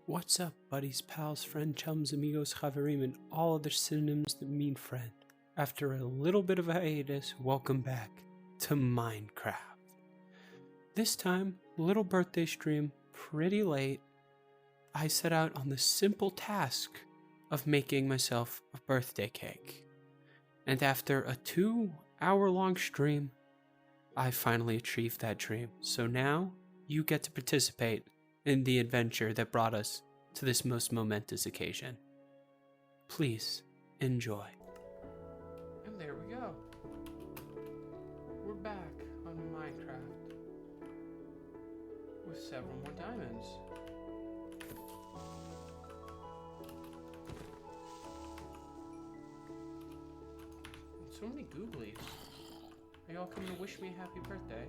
What's up, buddies, pals, friend, chums, amigos, chaverim, and all other synonyms that mean friend? After a little bit of a hiatus, welcome back to Minecraft. This time, little birthday stream, pretty late. I set out on the simple task of making myself a birthday cake. And after a 2-hour-long stream, I finally achieved that dream. So now, you get to participate in the adventure that brought us to this most momentous occasion. Please enjoy. And there we go. We're back on Minecraft with several more diamonds. And so many googlies. Are y'all coming to wish me a happy birthday?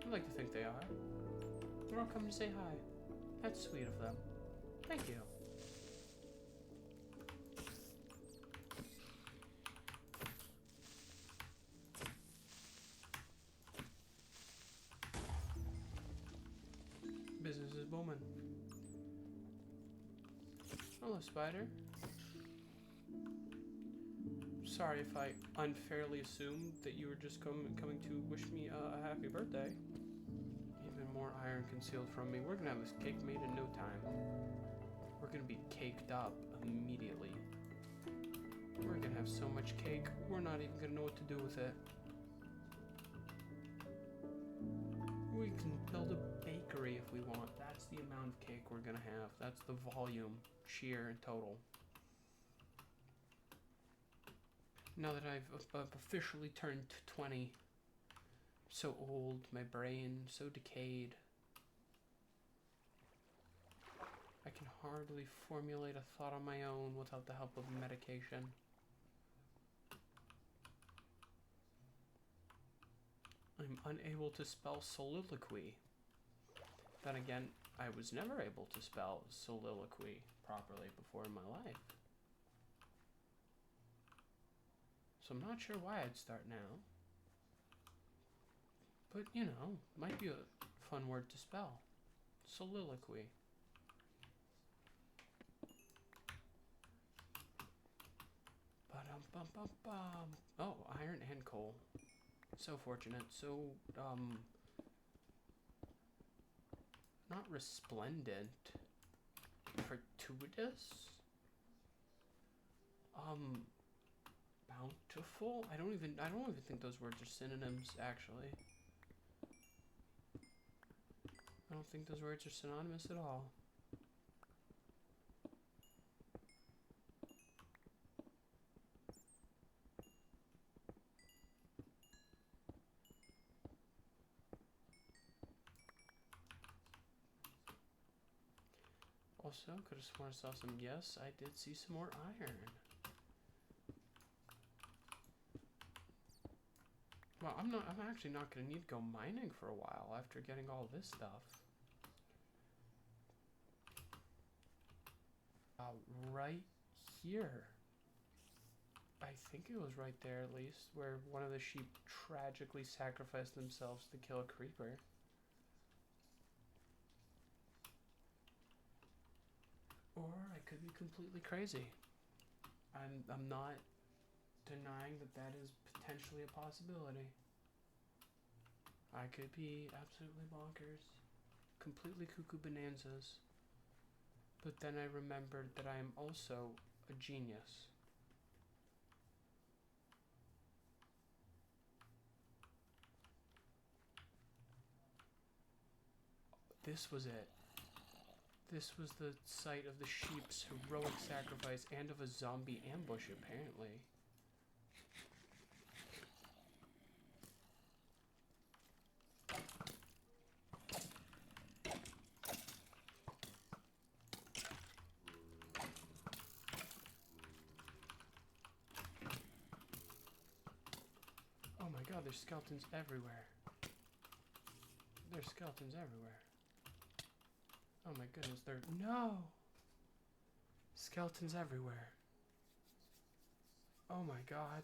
I'd like to think they are. They're all coming to say hi. That's sweet of them. Thank you. Business is booming. Hello, Spider. Sorry if I unfairly assumed that you were just coming to wish me a happy birthday. More iron concealed from me. We're gonna have this cake made in no time. We're gonna be caked up immediately. We're gonna have so much cake, we're not even gonna know what to do with it. We can build a bakery if we want. That's the amount of cake we're gonna have. That's the volume, sheer and total. Now that I've officially turned 20, so old, my brain so decayed. I can hardly formulate a thought on my own without the help of medication. I'm unable to spell soliloquy. Then again, I was never able to spell soliloquy properly before in my life. So I'm not sure why I'd start now. But, you know, might be a fun word to spell. Soliloquy. Ba-dum-bum-bum-bum. Oh, iron and coal. So fortunate. So, not resplendent. Fortuitous? Bountiful? I don't even think those words are synonyms, actually. I don't think those words are synonymous at all. Also, could have sworn I saw some. Yes, I did see some more iron. Well, I'm actually not going to need to go mining for a while after getting all this stuff. Right here. I think it was right there at least, where one of the sheep tragically sacrificed themselves to kill a creeper. Or I could be completely crazy. I'm not denying that is potentially a possibility. I could be absolutely bonkers, completely cuckoo bananas. But then I remembered that I am also a genius. This was it. This was the site of the sheep's heroic sacrifice and of a zombie ambush, apparently. Oh my god, there's skeletons everywhere. There's skeletons everywhere. Oh my goodness, no! Skeletons everywhere. Oh my god.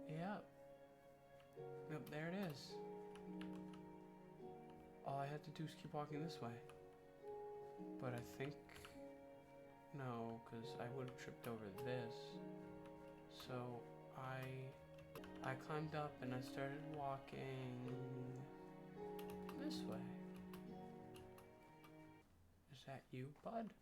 Yep. Yep, there it is. All I had to do is keep walking this way. but I think no, because I would have tripped over this. So I climbed up and I started walking this way. Is that you, bud?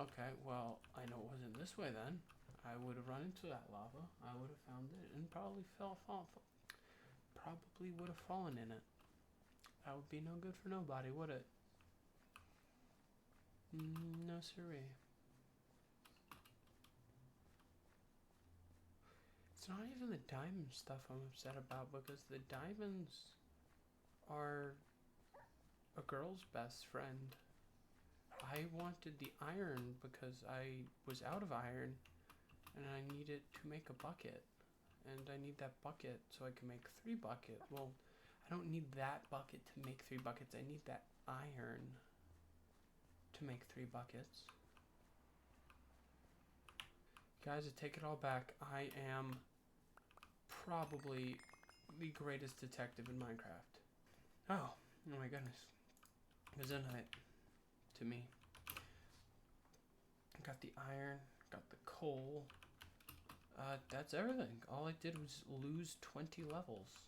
Okay, well, I know it wasn't this way then. I would have run into that lava. I would have found it and probably probably would have fallen in it. That would be no good for nobody, would it? No siree. It's not even the diamond stuff I'm upset about, because the diamonds are a girl's best friend. I wanted the iron because I was out of iron and I needed to make a bucket. And I need that bucket so I can make 3 buckets. Well, I don't need that bucket to make 3 buckets. I need that iron to make 3 buckets. Guys, I take it all back. I am probably the greatest detective in Minecraft. Oh my goodness. It was a night to me. Got the iron, got the coal. That's everything. All I did was lose 20 levels.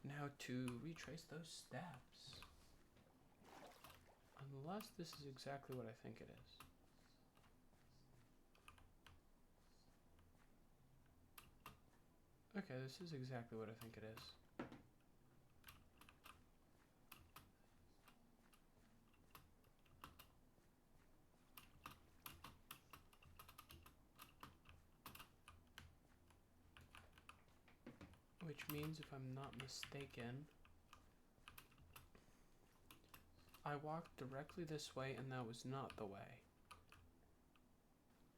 Now to retrace those steps. Unless this is exactly what I think it is. Okay, this is exactly what I think it is. Which means, if I'm not mistaken, I walked directly this way and that was not the way.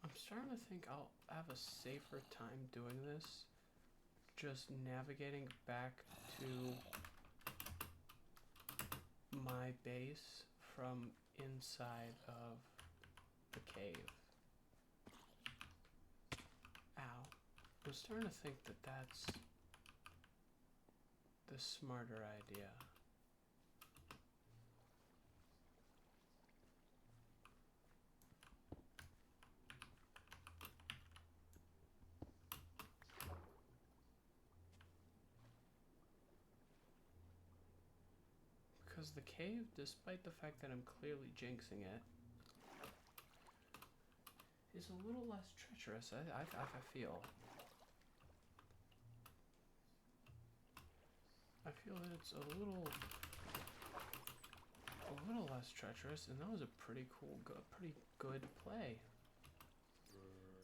I'm starting to think I'll have a safer time doing this, just navigating back to my base from inside of the cave. Ow. I'm starting to think that that's the smarter idea. Because the cave, despite the fact that I'm clearly jinxing it, is a little less treacherous, I feel. I feel that it's a little less treacherous, and that was a pretty good play.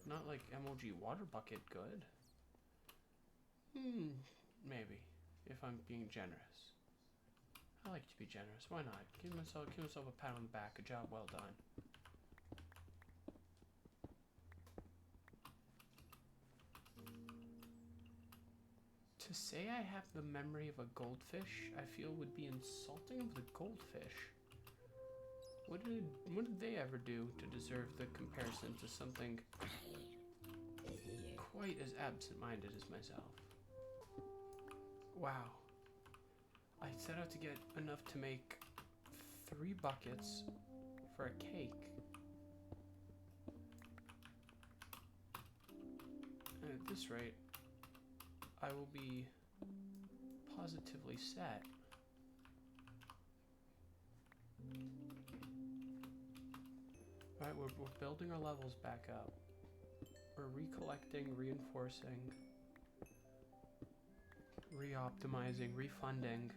Not like MOG water bucket good. Maybe, if I'm being generous. I like to be generous. Why not? Give myself a pat on the back. A job well done. To say I have the memory of a goldfish, I feel would be insulting of the goldfish. What did they ever do to deserve the comparison to something quite as absent-minded as myself? Wow. I set out to get enough to make 3 buckets for a cake. And at this rate, I will be positively set. Alright, we're building our levels back up. We're recollecting, reinforcing, re-optimizing, refunding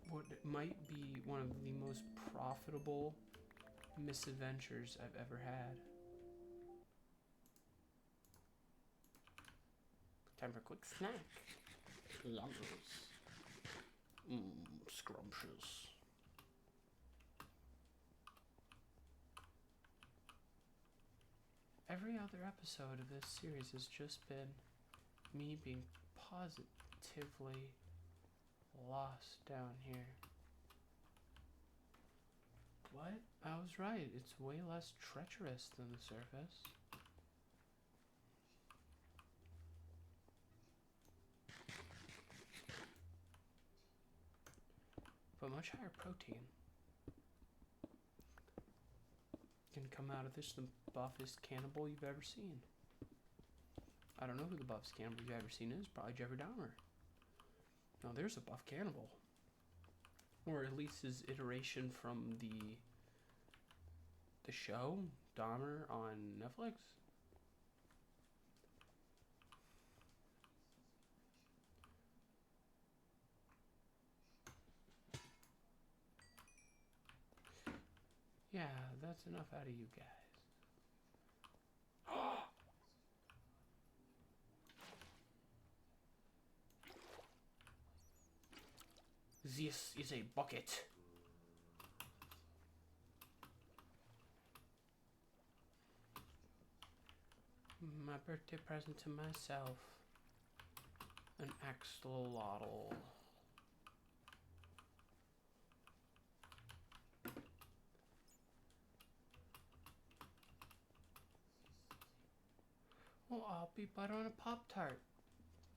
what might be one of the most profitable misadventures I've ever had. Time for a quick snack. Yummies. Scrumptious. Every other episode of this series has just been me being positively lost down here. What? I was right. It's way less treacherous than the surface. but much higher protein. Can come out of this the buffest cannibal you've ever seen. I don't know who the buffest cannibal you've ever seen is. Probably Jeffrey Dahmer. No, there's a buff cannibal. Or at least his iteration from the show, Dahmer, on Netflix. Yeah, that's enough out of you guys. This is a bucket. My birthday present to myself. An axolotl. Well, I'll be butter on a Pop-Tart.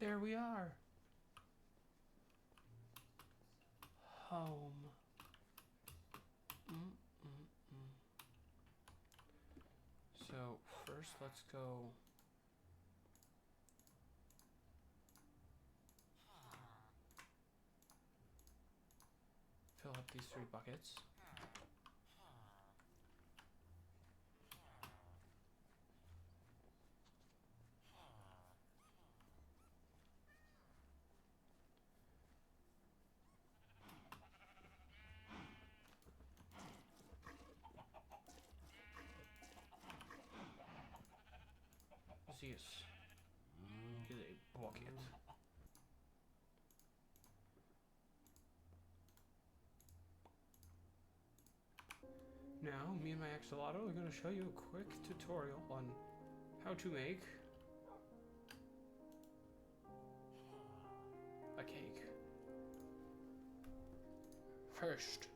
There we are. Home. So, first let's go... fill up these 3 buckets. This is a bucket. Now, me and my axolotl are going to show you a quick tutorial on how to make a cake. First,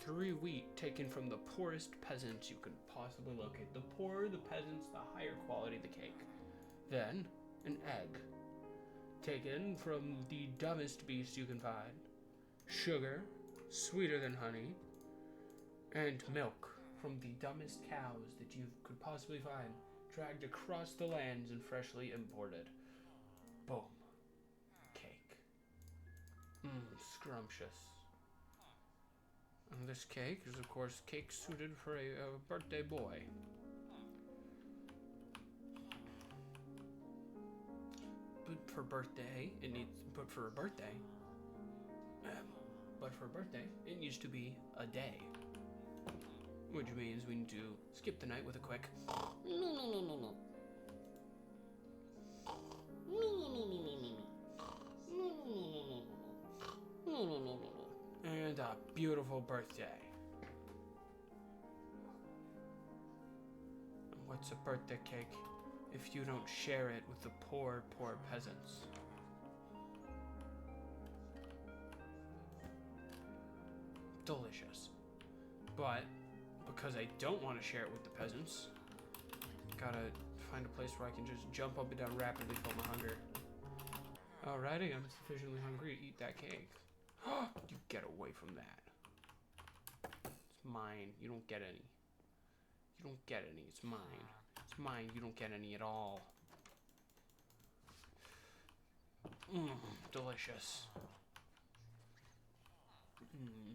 3 wheat taken from the poorest peasants you could possibly locate. The poorer the peasants, the higher quality the cake. Then, an egg, taken from the dumbest beast you can find. Sugar, sweeter than honey, and milk from the dumbest cows that you could possibly find, dragged across the lands and freshly imported. Boom. Cake. Scrumptious. And this cake is, of course, cake suited for a birthday boy. But for birthday, it needs. But for a birthday, it needs to be a day. Which means we need to skip the night with a quick. And a beautiful birthday. What's a birthday cake if you don't share it with the poor, poor peasants? Delicious. But, because I don't want to share it with the peasants, gotta find a place where I can just jump up and down rapidly for my hunger. Alrighty, I'm sufficiently hungry to eat that cake. You get away from that. It's mine. You don't get any. You don't get any. It's mine. It's mine. You don't get any at all. Delicious.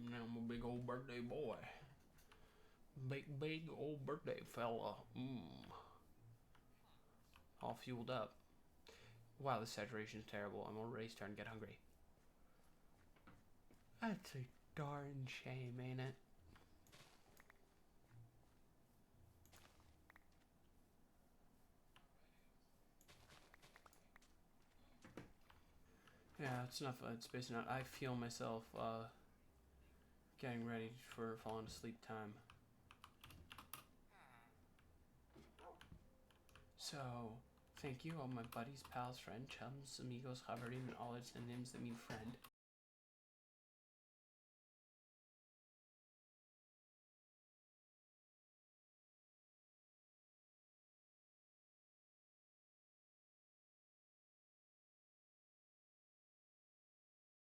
Now I'm a big old birthday boy. Big old birthday fella. All fueled up. Wow, the saturation is terrible. I'm already starting to get hungry. That's a darn shame, ain't it? Yeah, it's enough. It's spacing out. I feel myself getting ready for falling asleep time. So, thank you all my buddies, pals, friends, chums, amigos, Javerim, and all its names that mean friend.